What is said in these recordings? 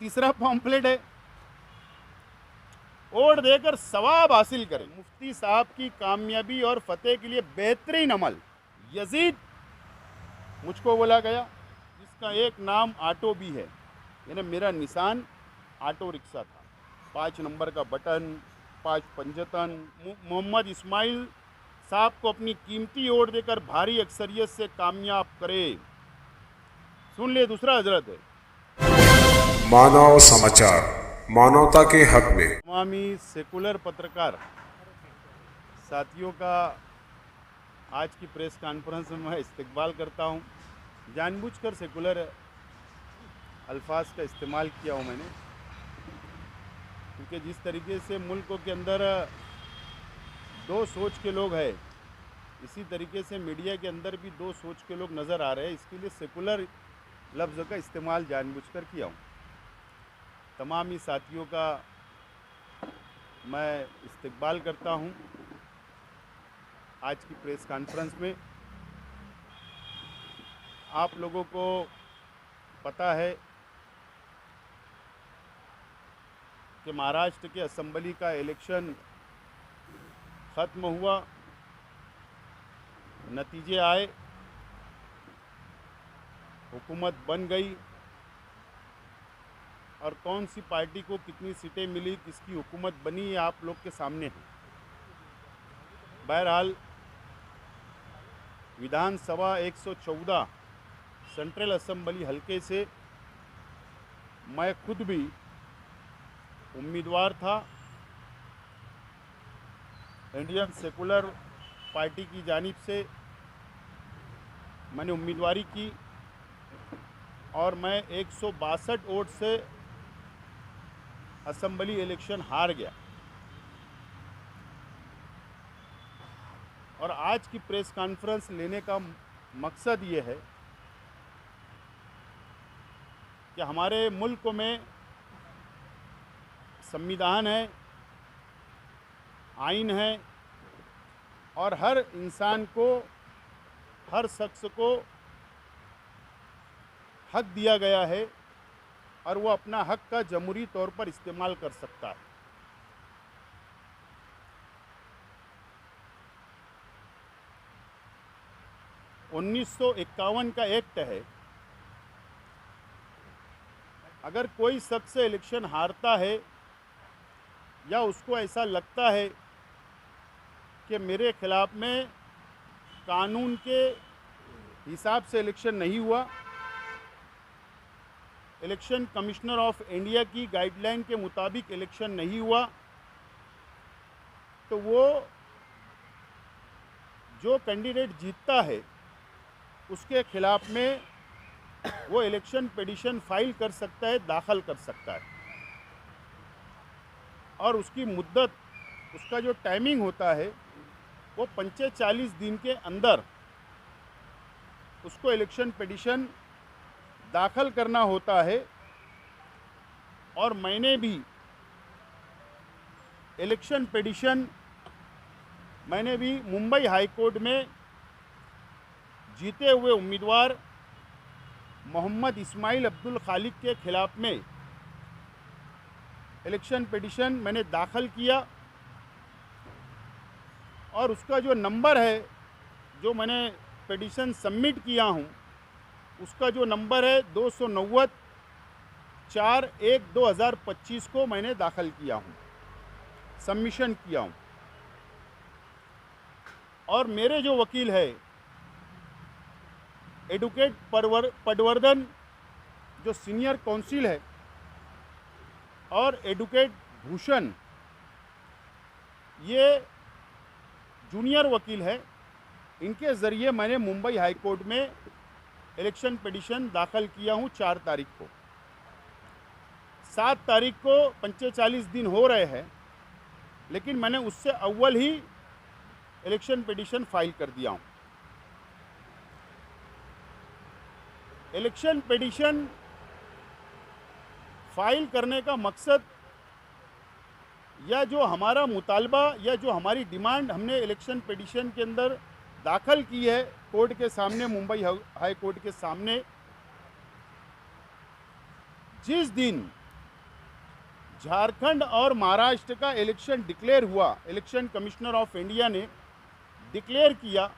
तीसरा पॉम्पलेट है, वोट देकर सवाब हासिल करें। मुफ्ती साहब की कामयाबी और फतेह के लिए बेहतरीन अमल। यजीद मुझको बोला गया, जिसका एक नाम ऑटो भी है, यानी मेरा निशान ऑटो रिक्शा था। 5 नंबर का बटन, 5 पंजतन। मोहम्मद इस्माइल साहब को अपनी कीमती वोट देकर भारी अक्सरियत से कामयाब करे। सुन ले, दूसरा हजरत है। मानव समाचार, मानवता के हक में। तमामी सेकुलर पत्रकार साथियों का आज की प्रेस कॉन्फ्रेंस में मैं इस्तकबाल करता हूं। जानबूझकर सेकुलर अल्फाज का इस्तेमाल किया हूं मैंने, क्योंकि जिस तरीके से मुल्कों के अंदर दो सोच के लोग हैं, इसी तरीके से मीडिया के अंदर भी दो सोच के लोग नज़र आ रहे हैं। इसके लिए सेकुलर लफ्ज़ का इस्तेमाल जानबूझकर किया हूँ। तमामी साथियों का मैं इस्तकबाल करता हूँ आज की प्रेस कॉन्फ्रेंस में। आप लोगों को पता है कि महाराष्ट्र के असेंबली का इलेक्शन ख़त्म हुआ, नतीजे आए, हुकूमत बन गई, और कौन सी पार्टी को कितनी सीटें मिली, किसकी हुकूमत बनी, ये आप लोग के सामने है। बहरहाल विधानसभा 114 सेंट्रल असेंबली हलके से मैं खुद भी उम्मीदवार था। इंडियन सेकुलर पार्टी की जानिब से मैंने उम्मीदवारी की और मैं 162 वोट से असेंबली इलेक्शन हार गया। और आज की प्रेस कॉन्फ्रेंस लेने का मकसद ये है कि हमारे मुल्क में संविधान है, आइन है, और हर इंसान को, हर शख्स को हक दिया गया है और वो अपना हक का जमहूरी तौर पर इस्तेमाल कर सकता है। (1951) का एक्ट है, अगर कोई शख्स इलेक्शन हारता है या उसको ऐसा लगता है कि मेरे खिलाफ में कानून के हिसाब से इलेक्शन नहीं हुआ, इलेक्शन कमिश्नर ऑफ इंडिया की गाइडलाइन के मुताबिक इलेक्शन नहीं हुआ, तो वो जो कैंडिडेट जीतता है उसके खिलाफ में वो इलेक्शन पिटीशन फाइल कर सकता है, दाखिल कर सकता है। और उसकी मुद्दत, उसका जो टाइमिंग होता है वो 45 दिन के अंदर उसको इलेक्शन पिटीशन दाखिल करना होता है। और मैंने भी election petition Mumbai high court में जीते हुए उम्मीदवार मोहम्मद इस्माइल अब्दुल खालिक के खिलाफ में इलेक्शन पिटीशन मैंने दाखिल किया। और उसका जो नंबर है, जो मैंने पिटीशन सबमिट किया हूँ, उसका जो नंबर है 290-4/1/2025 को मैंने दाखिल किया हूँ, सबमिशन किया हूँ। और मेरे जो वकील है एडवोकेट पटवर्धन, जो सीनियर काउंसिल है, और एडवोकेट भूषण, ये जूनियर वकील है, इनके ज़रिए मैंने मुंबई हाई कोर्ट में इलेक्शन पिटीशन दाखिल किया हूँ 4 तारीख को। 7 तारीख को 45 दिन हो रहे हैं, लेकिन मैंने उससे अव्वल ही इलेक्शन पिटीशन फाइल कर दिया हूँ। इलेक्शन पिटीशन फाइल करने का मकसद, या जो हमारा मुतालबा या जो हमारी डिमांड हमने इलेक्शन पिटीशन के अंदर दाखिल की है कोर्ट के सामने, मुंबई हाई कोर्ट के सामने, जिस दिन झारखंड और महाराष्ट्र का इलेक्शन डिक्लेयर हुआ, इलेक्शन कमिश्नर ऑफ इंडिया ने डिक्लेयर किया,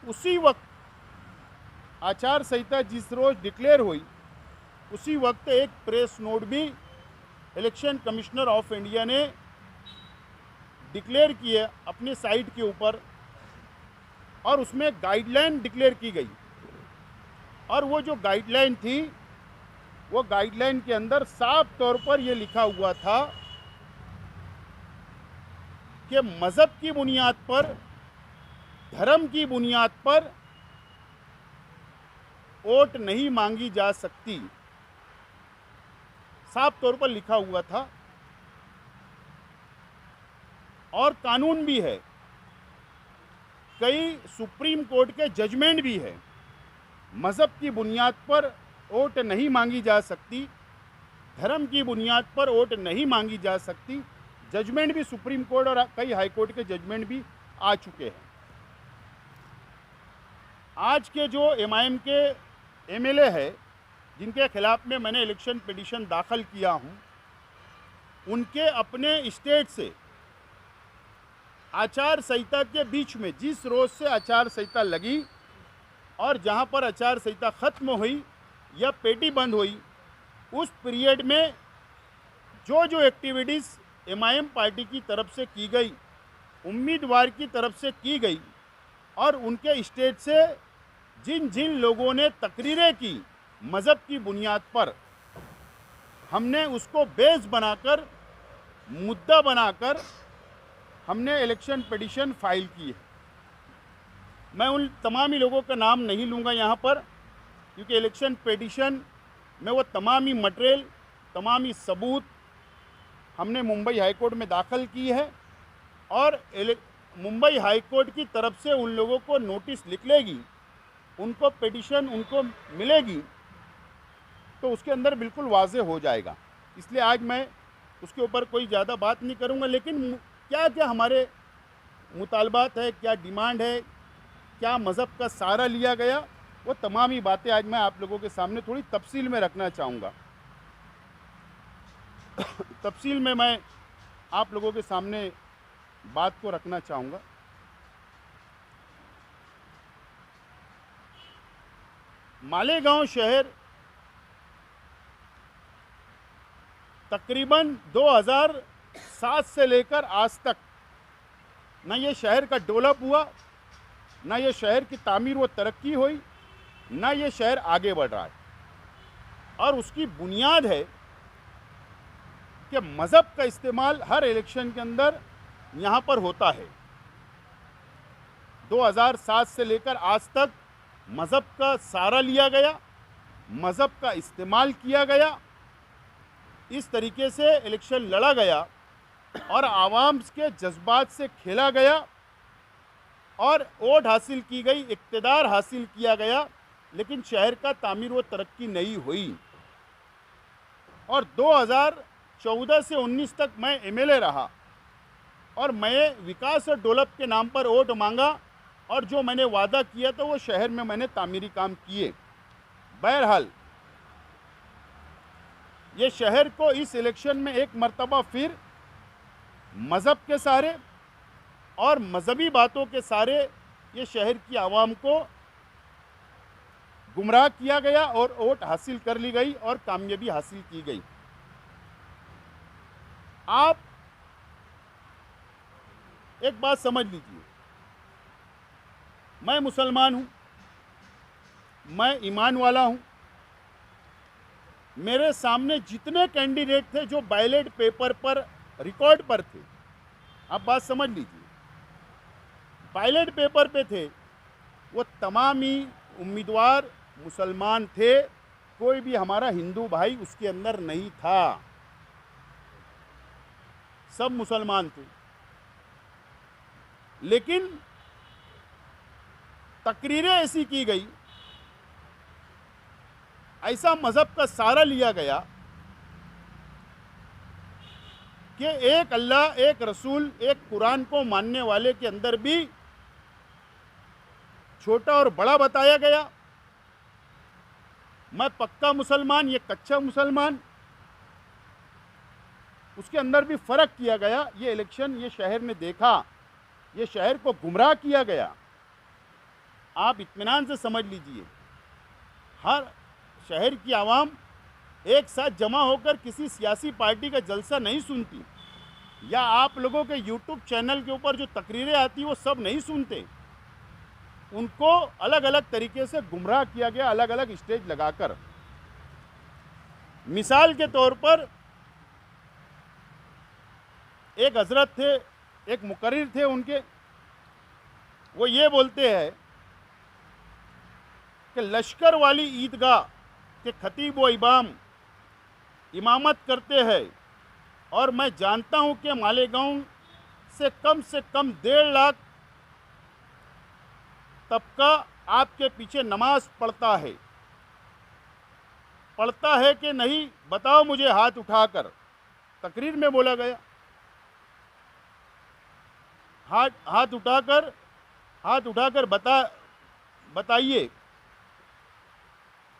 उसी वक्त आचार संहिता जिस रोज डिक्लेयर हुई उसी वक्त एक प्रेस नोट भी इलेक्शन कमिश्नर ऑफ इंडिया ने डिक्लेयर किए अपने साइट के ऊपर, और उसमें गाइडलाइन डिक्लेयर की गई। और वो जो गाइडलाइन थी, वो गाइडलाइन के अंदर साफ तौर पर ये लिखा हुआ था कि मज़हब की बुनियाद पर, धर्म की बुनियाद पर वोट नहीं मांगी जा सकती, साफ तौर पर लिखा हुआ था। और कानून भी है, कई सुप्रीम कोर्ट के जजमेंट भी है, मज़हब की बुनियाद पर वोट नहीं मांगी जा सकती, धर्म की बुनियाद पर वोट नहीं मांगी जा सकती। जजमेंट भी सुप्रीम कोर्ट और कई हाई कोर्ट के जजमेंट भी आ चुके हैं। आज के जो एमआईएम के एमएलए है जिनके खिलाफ में मैंने इलेक्शन पिटीशन दाखिल किया हूं, उनके अपने स्टेट से आचार संहिता के बीच में, जिस रोज से आचार संहिता लगी और जहां पर आचार संहिता खत्म हुई या पेटी बंद हुई, उस पीरियड में जो एक्टिविटीज़ एमआईएम पार्टी की तरफ से की गई, उम्मीदवार की तरफ से की गई, और उनके स्टेट से जिन जिन लोगों ने तकरीरें की मज़हब की बुनियाद पर, हमने उसको बेस बनाकर, मुद्दा बनाकर हमने इलेक्शन पिटीशन फाइल की है। मैं उन तमाम ही लोगों का नाम नहीं लूँगा यहाँ पर, क्योंकि इलेक्शन पिटीशन में वो तमामी मटेरियल, तमामी सबूत हमने मुंबई हाई कोर्ट में दाखिल की है, और मुंबई हाई कोर्ट की तरफ से उन लोगों को नोटिस निकलेगी, उनको पिटीशन उनको मिलेगी, तो उसके अंदर बिल्कुल वाज़ेह हो जाएगा। इसलिए आज मैं उसके ऊपर कोई ज़्यादा बात नहीं करूँगा, लेकिन क्या क्या हमारे मुतालबात है, क्या डिमांड है, क्या मज़हब का सहारा लिया गया, वो तमाम ही बातें आज मैं आप लोगों के सामने थोड़ी तफसील में रखना चाहूँगा। तफसील में मैं आप लोगों के सामने बात को रखना चाहूँगा। मालेगांव शहर तकरीबन 2007 से लेकर आज तक ना ये शहर का डेवलप हुआ, ना ये शहर की तामीर व तरक्की हुई, ना ये शहर आगे बढ़ रहा है। और उसकी बुनियाद है कि मज़हब का इस्तेमाल हर इलेक्शन के अंदर यहाँ पर होता है। 2007 से लेकर आज तक मज़हब का सहारा लिया गया, मज़हब का इस्तेमाल किया गया, इस तरीके से इलेक्शन लड़ा गया और आवाम के जज्बात से खेला गया और वोट हासिल की गई, इक़्तिदार हासिल किया गया, लेकिन शहर का तामीर व तरक्की नहीं हुई। और 2014 से 19 तक मैं एमएलए रहा और मैं विकास और डेवलप के नाम पर वोट मांगा, और जो मैंने वादा किया था वो शहर में मैंने तामीरी काम किए। बहरहाल ये शहर को इस इलेक्शन में एक मर्तबा फिर मज़हब के सहारे और मजहबी बातों के सहारे ये शहर की आवाम को गुमराह किया गया और वोट हासिल कर ली गई और कामयाबी हासिल की गई। आप एक बात समझ लीजिए, मैं मुसलमान हूँ, मैं ईमान वाला हूँ। मेरे सामने जितने कैंडिडेट थे जो बैलेट पेपर पर रिकॉर्ड पर थे, आप बात समझ लीजिए, बैलेट पेपर पे थे, वो तमाम ही उम्मीदवार मुसलमान थे। कोई भी हमारा हिंदू भाई उसके अंदर नहीं था, सब मुसलमान थे। लेकिन तकरीरें ऐसी की गई, ऐसा मज़हब का सहारा लिया गया कि एक अल्लाह, एक रसूल, एक कुरान को मानने वाले के अंदर भी छोटा और बड़ा बताया गया। मैं पक्का मुसलमान, ये कच्चा मुसलमान। उसके अंदर भी फ़र्क किया गया। ये इलेक्शन ये शहर ने देखा, ये शहर को गुमराह किया गया। आप इत्मीनान से समझ लीजिए, हर शहर की आवाम एक साथ जमा होकर किसी सियासी पार्टी का जलसा नहीं सुनती, या आप लोगों के यूट्यूब चैनल के ऊपर जो तकरीरें आती वो सब नहीं सुनते। उनको अलग अलग तरीके से गुमराह किया गया, अलग अलग स्टेज लगाकर। मिसाल के तौर पर एक हजरत थे, एक मुकर्रिर थे उनके, वो ये बोलते हैं कि लश्कर वाली ईदगाह के खतीब व इमाम इमामत करते हैं, और मैं जानता हूं कि मालेगांव से कम 1.5 लाख तबका आपके पीछे नमाज पढ़ता है कि नहीं, बताओ मुझे हाथ उठाकर। तकरीर में बोला गया, हाथ उठाकर बताइए।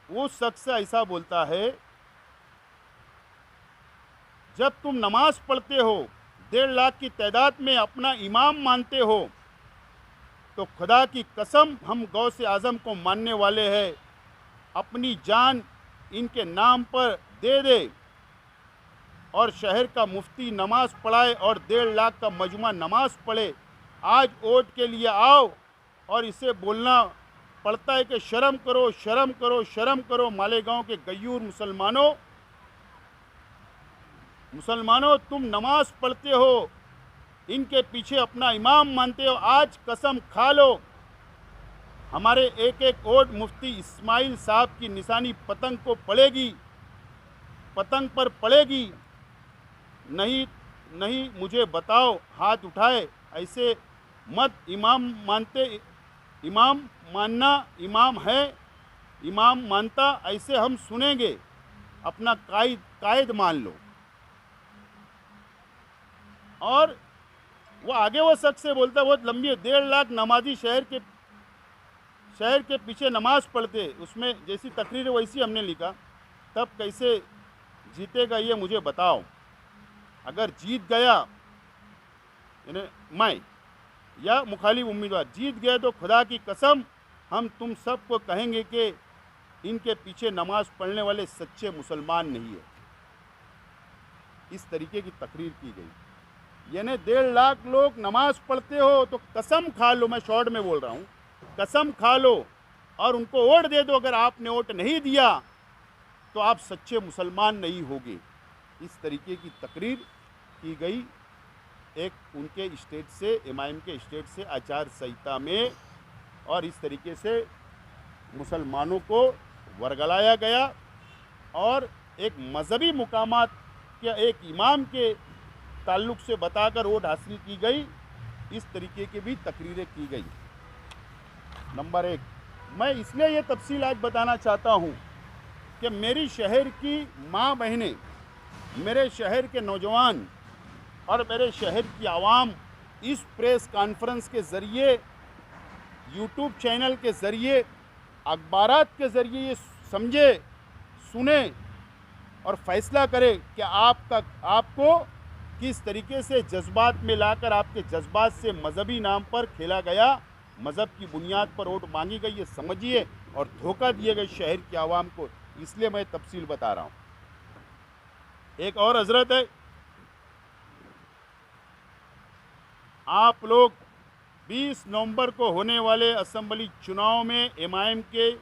वो शख्स ऐसा बोलता है, जब तुम नमाज पढ़ते हो, 1.5 लाख की तादाद में अपना इमाम मानते हो, तो खुदा की कसम हम गौसे आज़म को मानने वाले हैं। अपनी जान इनके नाम पर दे दे, और शहर का मुफ्ती नमाज पढ़ाए और 1.5 लाख का मजमा नमाज पढ़े। आज वोट के लिए आओ, और इसे बोलना पड़ता है कि शर्म करो, शर्म करो, शर्म करो। मालेगांव के गयूर मुसलमानों, तुम नमाज पढ़ते हो, इनके पीछे अपना इमाम मानते हो। आज कसम खा लो, हमारे एक एक वोट मुफ्ती इस्माइल साहब की निशानी पतंग को पड़ेगी, पतंग पर पड़ेगी। नहीं मुझे बताओ, हाथ उठाए। ऐसे मत इमाम मानना, इमाम है, इमाम मानता, ऐसे हम सुनेंगे। अपना कायद मान लो। और वो आगे वो शख्स से बोलता, बहुत लंबी है, 1.5 लाख नमाजी शहर के पीछे नमाज पढ़ते। उसमें जैसी तकरीर वैसी हमने लिखा, तब कैसे जीतेगा ये मुझे बताओ। अगर जीत गया मैं या मुखालिफ उम्मीदवार जीत गए, तो खुदा की कसम हम तुम सबको कहेंगे कि इनके पीछे नमाज पढ़ने वाले सच्चे मुसलमान नहीं है। इस तरीके की तकरीर की गई। यानी 1.5 लाख लोग नमाज पढ़ते हो तो कसम खा लो, मैं शॉर्ट में बोल रहा हूँ, कसम खा लो और उनको वोट दे दो। अगर आपने वोट नहीं दिया तो आप सच्चे मुसलमान नहीं होगे। इस तरीके की तकरीर की गई एक उनके स्टेट से, एमआईएम के स्टेट से आचार संहिता में, और इस तरीके से मुसलमानों को वर्गलाया गया और एक मजहबी मुकामात के एक इमाम के ताल्लुक़ से बताकर वोट हासिल की गई। इस तरीके की भी तकरीरें की गई। नंबर 1, मैं इसलिए ये तफसील आज बताना चाहता हूँ कि मेरी शहर की माँ बहनें, मेरे शहर के नौजवान और मेरे शहर की आवाम इस प्रेस कॉन्फ्रेंस के ज़रिए, यूट्यूब चैनल के ज़रिए, अखबारात के ज़रिए ये समझे, सुने और फ़ैसला करे कि आपको किस तरीके से जज्बात में लाकर आपके जज्बात से मजहबी नाम पर खेला गया, मज़हब की बुनियाद पर वोट मांगी गई, ये समझिए, और धोखा दिए गए शहर की आवाम को। इसलिए मैं तफसील बता रहा हूँ। एक और हजरत है, आप लोग 20 नवंबर को होने वाले असेंबली चुनाव में एमआईएम के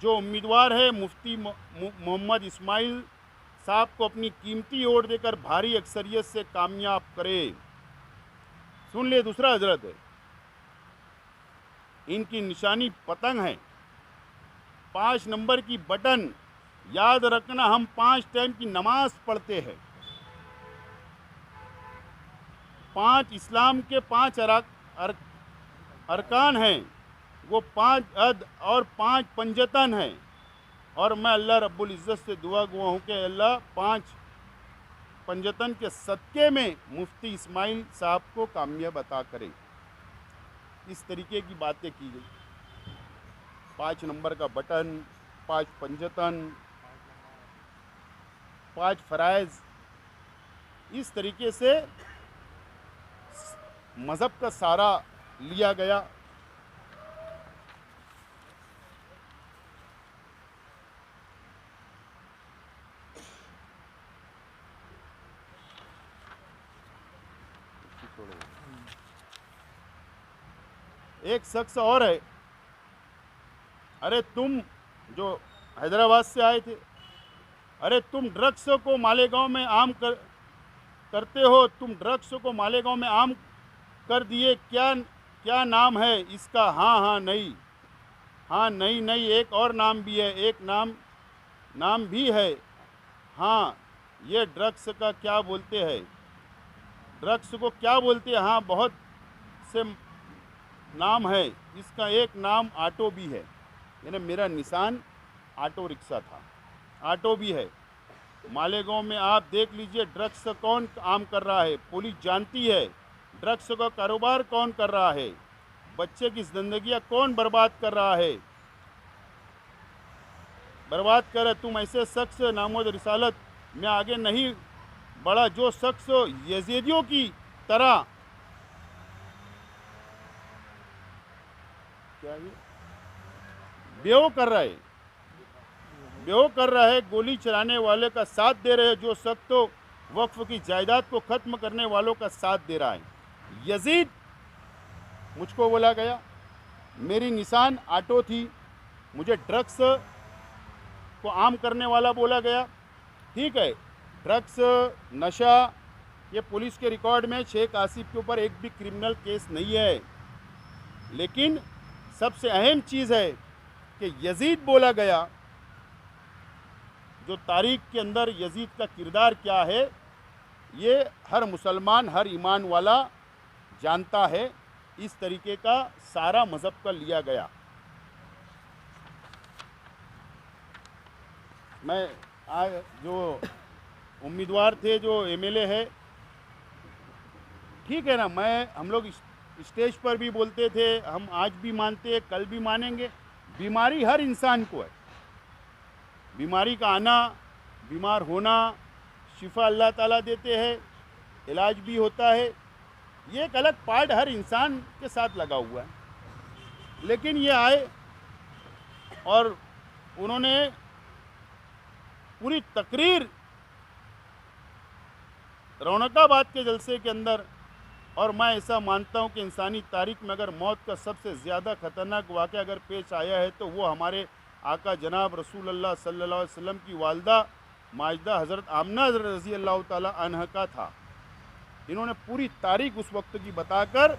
जो उम्मीदवार है मुफ्ती मोहम्मद इस्माइल साहब को अपनी कीमती वोट देकर भारी अक्सरियत से कामयाब करें। सुन ले, दूसरा हजरत है, इनकी निशानी पतंग है, 5 नंबर की बटन। याद रखना, हम 5 टाइम की नमाज पढ़ते हैं। 5 इस्लाम के 5 अरकान हैं, वो 5 अद और 5 पंजतन हैं। और मैं अल्लाह रब्बुल इज़्ज़त से दुआ गो हूँ कि अल्लाह 5 पंजतन के सदक़े में मुफ्ती इस्माइल साहब को कामयाब अता करे। इस तरीके की बातें की गई। 5 नंबर का बटन, 5 पंजतन, 5 फ़राइज़, इस तरीके से मज़हब का सहारा लिया गया। एक शख्स और है, अरे तुम जो हैदराबाद से आए थे, अरे तुम ड्रग्स को मालेगांव में आम करते हो, तुम ड्रग्स को मालेगांव में आम कर दिए, क्या क्या नाम है इसका? हाँ हाँ नहीं, हाँ नहीं नहीं, एक और नाम भी है, एक नाम भी है। हाँ, ये ड्रग्स का क्या बोलते हैं, ड्रग्स को क्या बोलते हैं? हाँ, बहुत से नाम है, इसका एक नाम ऑटो भी है। यानी मेरा निशान ऑटो रिक्शा था, ऑटो भी है। मालेगांव में आप देख लीजिए, ड्रग्स कौन आम कर रहा है, पुलिस जानती है। ड्रग्स का कारोबार कौन कर रहा है, बच्चे की ज़िंदगियां कौन बर्बाद कर रहा है, बर्बाद कर। तुम ऐसे शख्स नामोद रिसालत में आगे नहीं बढ़ा जो शख्स यजीदियों की तरह, क्या ये बेहो कर रहा है, बेहो कर रहा है, गोली चलाने वाले का साथ दे रहे हैं, जो शख्स तो वक्फ की जायदाद को ख़त्म करने वालों का साथ दे रहा है। यजीद मुझको बोला गया, मेरी निशान ऑटो थी, मुझे ड्रग्स को आम करने वाला बोला गया। ठीक है, ड्रग्स, नशा, ये पुलिस के रिकॉर्ड में शेख आसिफ के ऊपर एक भी क्रिमिनल केस नहीं है। लेकिन सबसे अहम चीज़ है कि यजीद बोला गया, जो तारीख के अंदर यजीद का किरदार क्या है, ये हर मुसलमान, हर ईमान वाला जानता है। इस तरीके का सारा मज़हब का लिया गया। मैं आज जो उम्मीदवार थे, जो एमएलए है, ठीक है ना, हम लोग स्टेज पर भी बोलते थे, हम आज भी मानते हैं, कल भी मानेंगे। बीमारी हर इंसान को है, बीमारी का आना, बीमार होना, शिफा अल्लाह ताला देते हैं, इलाज भी होता है, ये एक अलग पार्ट हर इंसान के साथ लगा हुआ है। लेकिन ये आए और उन्होंने पूरी तकरीर रौनकाबाद के जलसे के अंदर, और मैं ऐसा मानता हूं कि इंसानी तारीख में अगर मौत का सबसे ज़्यादा ख़तरनाक वाक़या अगर पेश आया है तो वो हमारे आका जनाब रसूलुल्लाह सल्लल्लाहु अलैहि वसल्लम की वालदा माजिदा हज़रत आमना रज़ी अल्लाह ताला अन्हा का था। इन्होंने पूरी तारीख उस वक्त की बताकर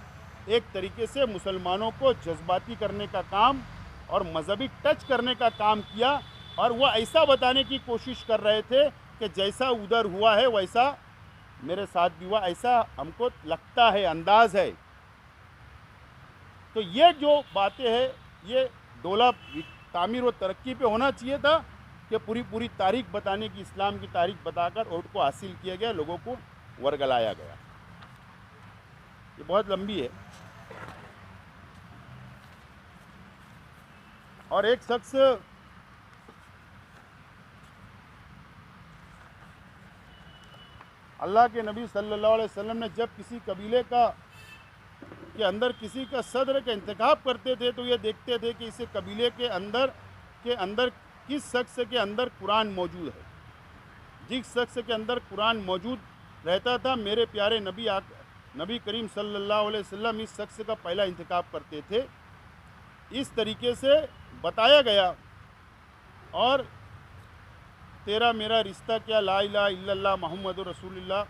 एक तरीके से मुसलमानों को जज्बाती करने का काम और मजहबी टच करने का काम किया, और वह ऐसा बताने की कोशिश कर रहे थे कि जैसा उधर हुआ है वैसा मेरे साथ भी हुआ, ऐसा हमको लगता है, अंदाज है। तो ये जो बातें हैं, ये डोला तामीर व तरक्की पे होना चाहिए था कि पूरी तारीख बताने की, इस्लाम की तारीख बताकर वोट को हासिल किया गया, लोगों को वर्गलाया गया। ये बहुत लंबी है। और एक शख्स अल्लाह के नबी सल्लल्लाहु अलैहि वसल्लम ने जब किसी कबीले के अंदर किसी का सदर का इंतखाब करते थे तो ये देखते थे कि इस कबीले के अंदर किस शख्स के अंदर कुरान मौजूद है। जिस शख्स के अंदर कुरान मौजूद रहता था, मेरे प्यारे नबी करीम सल्लल्लाहु अलैहि वसल्लम इस शख्स का पहला इंतखाब करते थे। इस तरीके से बताया गया। और तेरा मेरा रिश्ता क्या, ला इलाहा इल्लल्लाह मुहम्मदुर रसूलुल्लाह,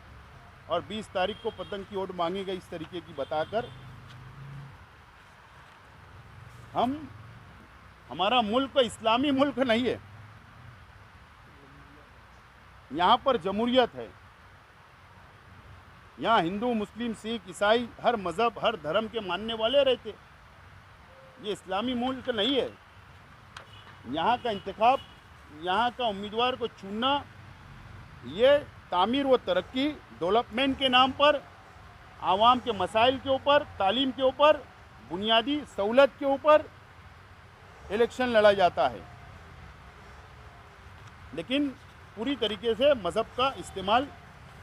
और 20 तारीख को पतंग की ओट मांगी गई, इस तरीके की बताकर हमारा मुल्क इस्लामी मुल्क नहीं है, यहाँ पर जमहूरियत है। यहाँ हिंदू, मुस्लिम, सिख, ईसाई, हर मज़हब, हर धर्म के मानने वाले रहते। ये इस्लामी मुल्क नहीं है। यहाँ का इंतखाब, यहाँ का उम्मीदवार को चुनना, ये तामीर व तरक्की, डेवलपमेंट के नाम पर, आवाम के मसाइल के ऊपर, तालीम के ऊपर, बुनियादी सहूलत के ऊपर इलेक्शन लड़ा जाता है। लेकिन पूरी तरीके से मज़हब का इस्तेमाल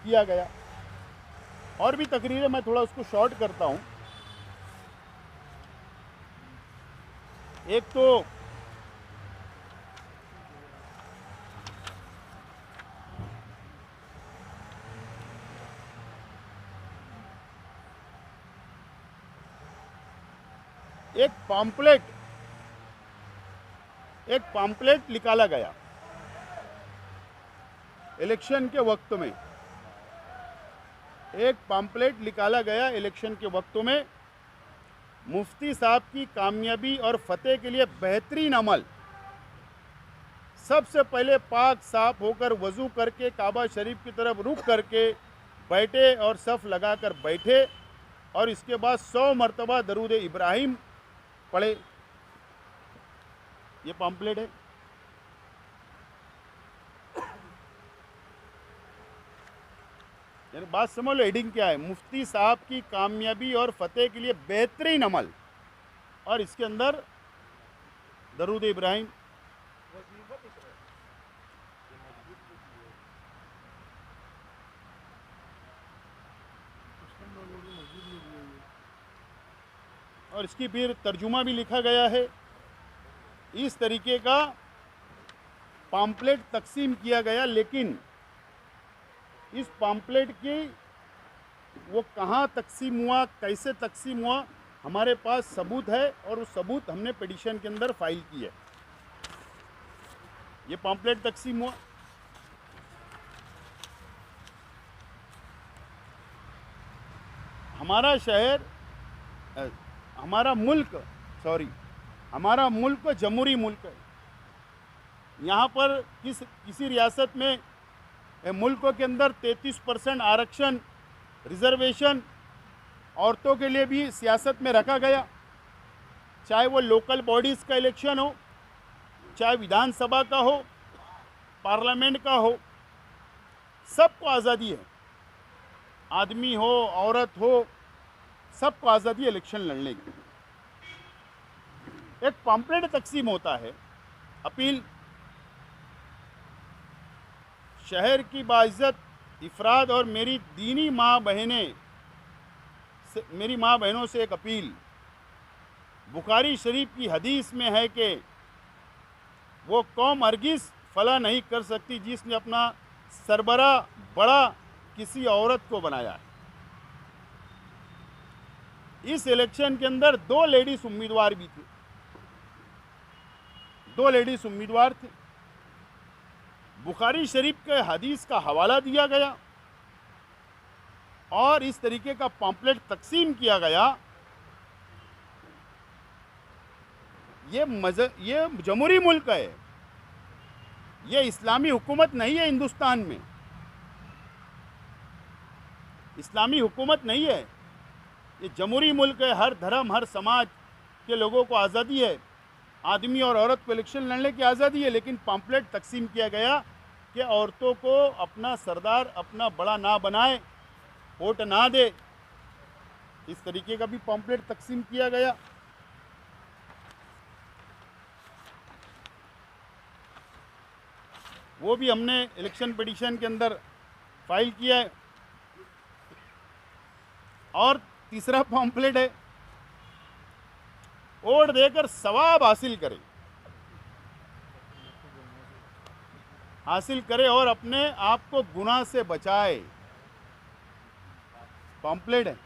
किया गया। और भी तकरीरें, मैं थोड़ा उसको शॉर्ट करता हूँ। एक तो एक पॉम्पलेट निकाला गया इलेक्शन के वक्त में, एक पॉम्पलेट निकाला गया इलेक्शन के वक्त में, मुफ्ती साहब की कामयाबी और फतेह के लिए बेहतरीन अमल। सबसे पहले पाक साफ होकर वज़ू करके काबा शरीफ की तरफ रुख करके बैठे और सफ़ लगाकर बैठे, और इसके बाद 100 मरतबा दरूद इब्राहिम पढ़े। ये पॉम्पलेट है। यानी बात समझ लो, हेडिंग क्या है, मुफ्ती साहब की कामयाबी और फतेह के लिए बेहतरीन अमल, और इसके अंदर दरूद इब्राहिम। और इसकी फिर तर्जुमा भी लिखा गया है। इस तरीके का पॉम्पलेट तकसीम किया गया, लेकिन इस पॉम्पलेट की वो कहाँ तकसीम हुआ, कैसे तकसीम हुआ, हमारे पास सबूत है, और उस सबूत हमने पिटीशन के अंदर फाइल की है। ये पॉम्पलेट तकसीम हुआ। हमारा शहर, हमारा मुल्क जमहूरी मुल्क है। यहाँ पर किसी रियासत में मुल्कों के अंदर 33% आरक्षण, रिजर्वेशन औरतों के लिए भी सियासत में रखा गया। चाहे वो लोकल बॉडीज़ का इलेक्शन हो, चाहे विधानसभा का हो, पार्लियामेंट का हो, सबको आज़ादी है। आदमी हो, औरत हो, सबको आज़ादी है इलेक्शन लड़ने की। एक पॉम्पलेट तकसीम होता है, अपील शहर की बाइज्जत इफराद और मेरी दीनी मेरी माँ बहनों से एक अपील। बुखारी शरीफ की हदीस में है कि वो कौम हरगिज़ फला नहीं कर सकती जिसने अपना सरबरा बड़ा किसी औरत को बनाया है। इस इलेक्शन के अंदर 2 लेडीज उम्मीदवार भी थे, 2 लेडीज उम्मीदवार थे। बुखारी शरीफ के हदीस का हवाला दिया गया और इस तरीके का पॉम्पलेट तकसीम किया गया। ये जमहूरी मुल्क है, ये इस्लामी हुकूमत नहीं है। हिंदुस्तान में इस्लामी हुकूमत नहीं है, ये जमहूरी मुल्क है। हर धर्म, हर समाज के लोगों को आज़ादी है, आदमी और औरत को इलेक्शन लड़ने की आज़ादी है। लेकिन पॉम्पलेट तकसीम किया गया कि औरतों को अपना सरदार, अपना बड़ा ना बनाए, वोट ना दे। इस तरीके का भी पॉम्पलेट तकसीम किया गया। वो भी हमने इलेक्शन पिटीशन के अंदर फाइल किया है। और तीसरा पॉम्पलेट है, वोट देकर सवाब हासिल करे और अपने आप को गुनाह से बचाए। पॉम्पलेट है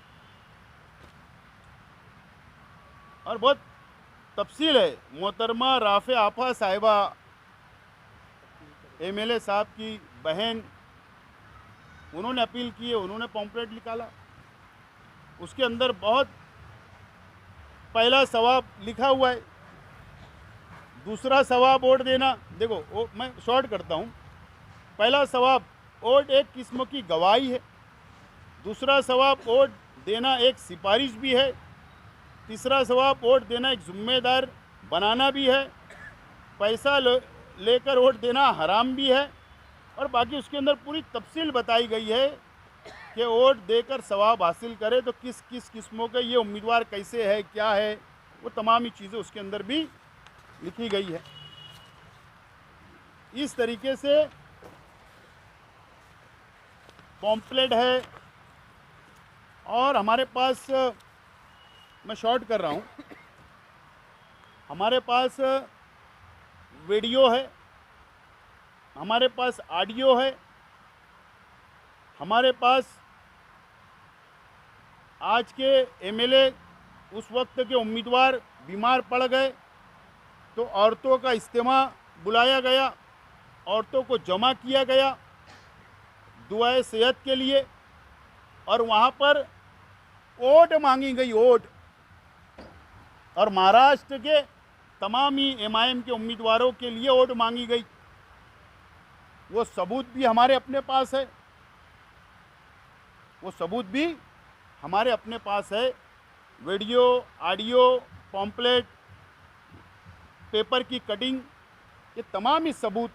और बहुत तफसील है। मोहतरमा राफे आपा साहिबा, एमएलए साहब की बहन, उन्होंने अपील की है, उन्होंने पॉम्पलेट निकाला। उसके अंदर बहुत पहला सवाब लिखा हुआ है। दूसरा सवाब वोट देना, देखो मैं शॉर्ट करता हूँ। पहला सवाब, वोट एक किस्म की गवाही है। दूसरा सवाब, वोट देना एक सिफारिश भी है। तीसरा सवाब, वोट देना एक जिम्मेदार बनाना भी है। पैसा लेकर वोट देना हराम भी है। और बाकी उसके अंदर पूरी तफसील बताई गई है कि वोट देकर सवाब हासिल करे तो किस किस किस्मों के ये उम्मीदवार कैसे है, क्या है, वो तमाम ही चीज़ें उसके अंदर भी लिखी गई है। इस तरीके से पॉम्पलेट है। और हमारे पास मैं शॉर्ट कर रहा हूँ, हमारे पास वीडियो है, हमारे पास ऑडियो है, हमारे पास आज के एमएलए उस वक्त के उम्मीदवार बीमार पड़ गए तो औरतों का इज्तिमा बुलाया गया, औरतों को जमा किया गया दुआए सेहत के लिए, और वहाँ पर वोट मांगी गई, वोट। और महाराष्ट्र के तमाम ही एमआईएम के उम्मीदवारों के लिए वोट मांगी गई। वो सबूत भी हमारे अपने पास है, वो सबूत भी हमारे अपने पास है। वीडियो, ऑडियो, पॉम्पलेट, पेपर की कटिंग, ये तमाम ही सबूत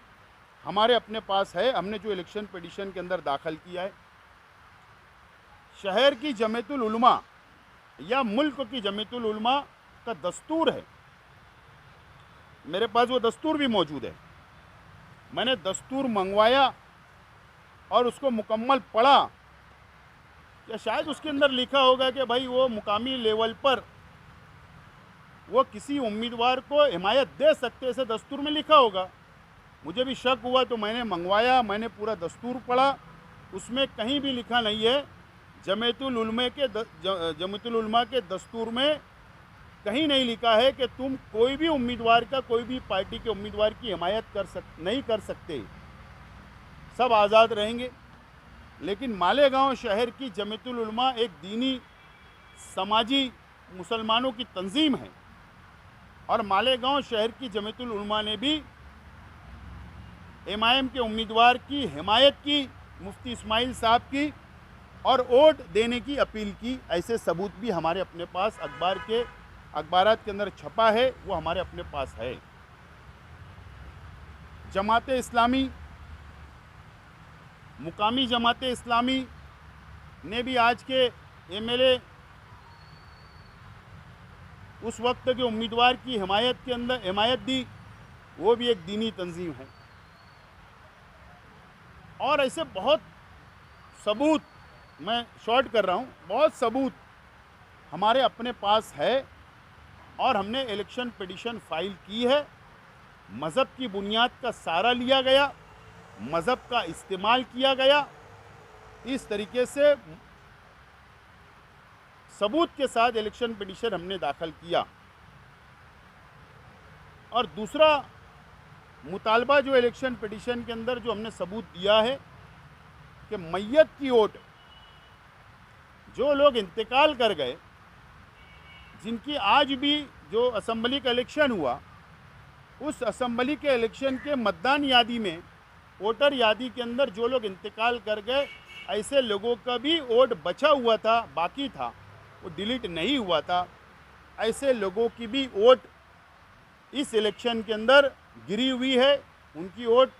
हमारे अपने पास है। हमने जो इलेक्शन पिटीशन के अंदर दाखिल किया है, शहर की जमीयतुल उलमा या मुल्क की जमीयतुल उलमा का दस्तूर है, मेरे पास वो दस्तूर भी मौजूद है। मैंने दस्तूर मंगवाया और उसको मुकम्मल पढ़ा, या शायद उसके अंदर लिखा होगा कि भाई वो मुकामी लेवल पर वो किसी उम्मीदवार को हिमायत दे सकते, ऐसे दस्तूर में लिखा होगा। मुझे भी शक हुआ तो मैंने मंगवाया, मैंने पूरा दस्तूर पढ़ा, उसमें कहीं भी लिखा नहीं है, जमीयतुल उलमा के दस्तूर में कहीं नहीं लिखा है कि तुम कोई भी उम्मीदवार का, कोई भी पार्टी के उम्मीदवार की हिमायत नहीं कर सकते, सब आज़ाद रहेंगे। लेकिन मालेगांव शहर की जमीयतुल उलमा एक दीनी समाजी मुसलमानों की तंजीम है, और मालेगांव शहर की जमीयतुल उलमा ने भी एमआईएम के उम्मीदवार की हिमायत की, मुफ्ती इस्माइल साहब की, और वोट देने की अपील की। ऐसे सबूत भी हमारे अपने पास अखबारात के अंदर छपा है, वो हमारे अपने पास है। जमाते इस्लामी, मुकामी जमाते इस्लामी ने भी आज के एमएलए उस वक्त के उम्मीदवार की हिमायत दी, वो भी एक दीनी तंजीम है। और ऐसे बहुत सबूत, मैं शॉर्ट कर रहा हूँ, बहुत सबूत हमारे अपने पास है, और हमने इलेक्शन पिटीशन फाइल की है। मज़हब की बुनियाद का सहारा लिया गया, मज़हब का इस्तेमाल किया गया, इस तरीके से सबूत के साथ इलेक्शन पिटीशन हमने दाखिल किया। और दूसरा मुतालबा जो इलेक्शन पिटीशन के अंदर जो हमने सबूत दिया है कि मैयत की वोट, जो लोग इंतकाल कर गए, जिनकी आज भी जो असम्बली का इलेक्शन हुआ, उस असम्बली के इलेक्शन के मतदान यादी में, वोटर यादी के अंदर जो लोग इंतकाल कर गए, ऐसे लोगों का भी वोट बचा हुआ था, बाकी था, वो डिलीट नहीं हुआ था, ऐसे लोगों की भी वोट इस इलेक्शन के अंदर गिरी हुई है। उनकी वोट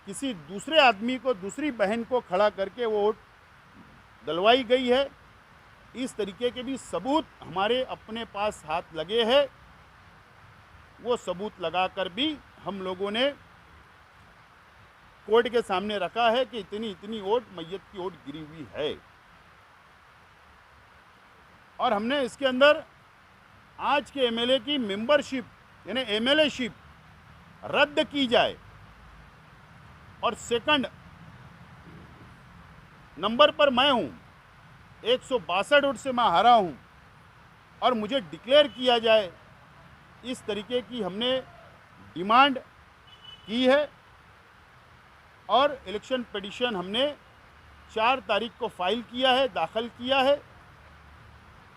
किसी दूसरे आदमी को, दूसरी बहन को खड़ा करके वो वोट डलवाई गई है। इस तरीके के भी सबूत हमारे अपने पास हाथ लगे हैं। वो सबूत लगाकर भी हम लोगों ने कोर्ट के सामने रखा है कि इतनी इतनी वोट, मैयत की वोट गिरी हुई है। और हमने इसके अंदर आज के एमएलए की मेंबरशिप, यानी एमएलएशिप रद्द की जाए, और सेकंड नंबर पर मैं हूं, 162 वोट से मैं हारा हूं, और मुझे डिक्लेयर किया जाए, इस तरीके की हमने डिमांड की है। और इलेक्शन पिटीशन हमने 4 तारीख को फाइल किया है, दाखिल किया है।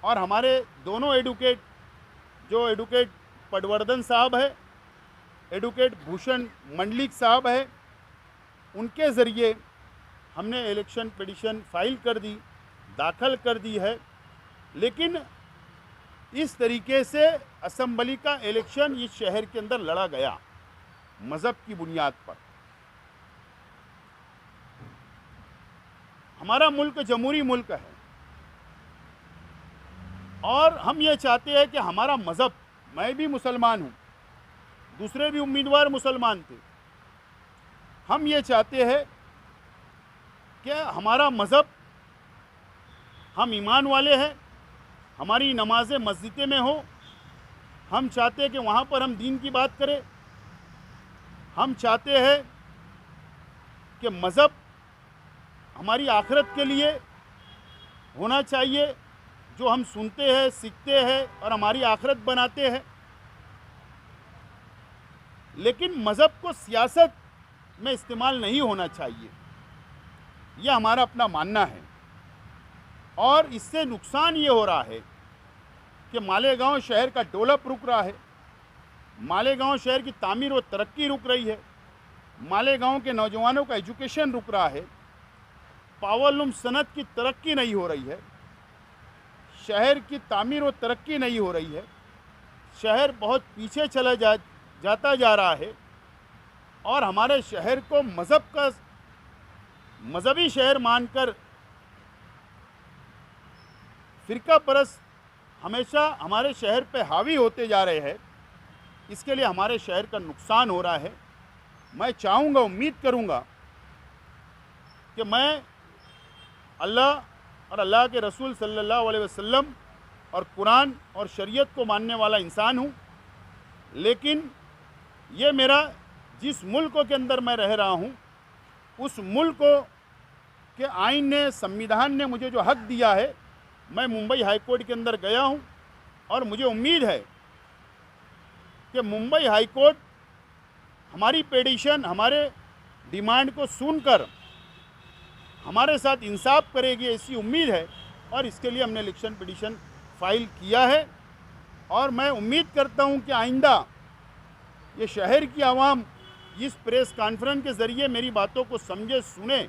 और हमारे दोनों एडवोकेट, जो एडवोकेट पटवर्धन साहब है, एडवोकेट भूषण मंडलिक साहब है, उनके ज़रिए हमने इलेक्शन पिटीशन फाइल कर दी, दाखिल कर दी है। लेकिन इस तरीके से असम्बली का इलेक्शन इस शहर के अंदर लड़ा गया मज़हब की बुनियाद पर। हमारा मुल्क जमहूरी मुल्क है, और हम ये चाहते हैं कि हमारा मज़हब, मैं भी मुसलमान हूँ, दूसरे भी उम्मीदवार मुसलमान थे, हम ये चाहते हैं कि हमारा मज़हब हम ईमान वाले हैं, हमारी नमाज़ें मस्जिदें में हो, हम चाहते हैं कि वहाँ पर हम दीन की बात करें। हम चाहते हैं कि मज़हब हमारी आखिरत के लिए होना चाहिए, जो हम सुनते हैं, सीखते हैं और हमारी आखिरत बनाते हैं। लेकिन मज़हब को सियासत में इस्तेमाल नहीं होना चाहिए, यह हमारा अपना मानना है। और इससे नुकसान ये हो रहा है कि मालेगांव शहर का डेवलप रुक रहा है, मालेगांव शहर की तामीर व तरक्की रुक रही है, मालेगांव के नौजवानों का एजुकेशन रुक रहा है, पावरलूम सनत की तरक्की नहीं हो रही है, शहर की तामीर व तरक्की नहीं हो रही है, शहर बहुत पीछे चला जाता जा रहा है। और हमारे शहर को मज़हबी शहर मानकर फ़िरका परस्त हमेशा हमारे शहर पे हावी होते जा रहे हैं। इसके लिए हमारे शहर का नुकसान हो रहा है। मैं चाहूँगा, उम्मीद करूँगा कि मैं अल्लाह और अल्लाह के रसूल सल्लल्लाहु अलैहि वसल्लम और कुरान और शरीयत को मानने वाला इंसान हूँ, लेकिन ये मेरा जिस मुल्क के अंदर मैं रह रहा हूँ, उस मुल्क के आइन ने, संविधान ने मुझे जो हक दिया है, मैं मुंबई हाई कोर्ट के अंदर गया हूँ और मुझे उम्मीद है कि मुंबई हाई कोर्ट हमारी पिटीशन, हमारे डिमांड को सुनकर हमारे साथ इंसाफ करेगी, ऐसी उम्मीद है। और इसके लिए हमने इलेक्शन पिटीशन फाइल किया है और मैं उम्मीद करता हूं कि आइंदा ये शहर की आवाम इस प्रेस कॉन्फ्रेंस के ज़रिए मेरी बातों को समझे, सुने,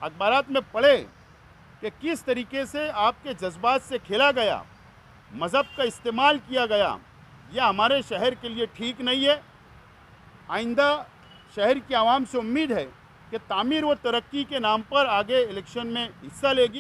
अखबारात में पढ़े कि किस तरीके से आपके जज्बात से खेला गया, मज़हब का इस्तेमाल किया गया। यह हमारे शहर के लिए ठीक नहीं है। आइंदा शहर की आवाम से उम्मीद है कि तामीर व तरक्की के नाम पर आगे इलेक्शन में हिस्सा लेगी।